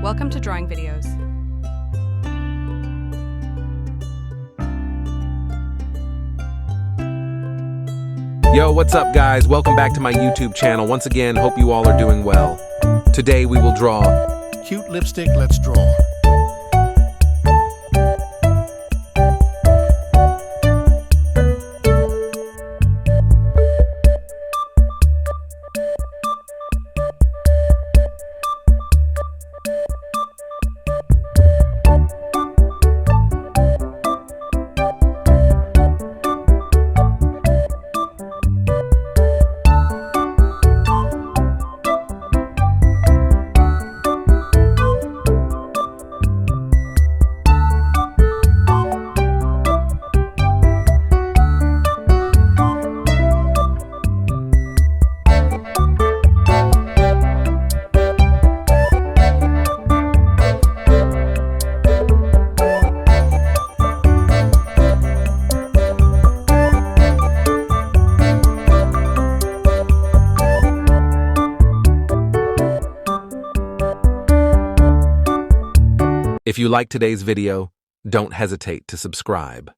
Welcome to Drawing Videos. Yo, what's up guys? Welcome back to my YouTube channel. Once again, hope you all are doing well. Today we will draw Cute lipstick, let's draw. If you like today's video, don't hesitate to subscribe.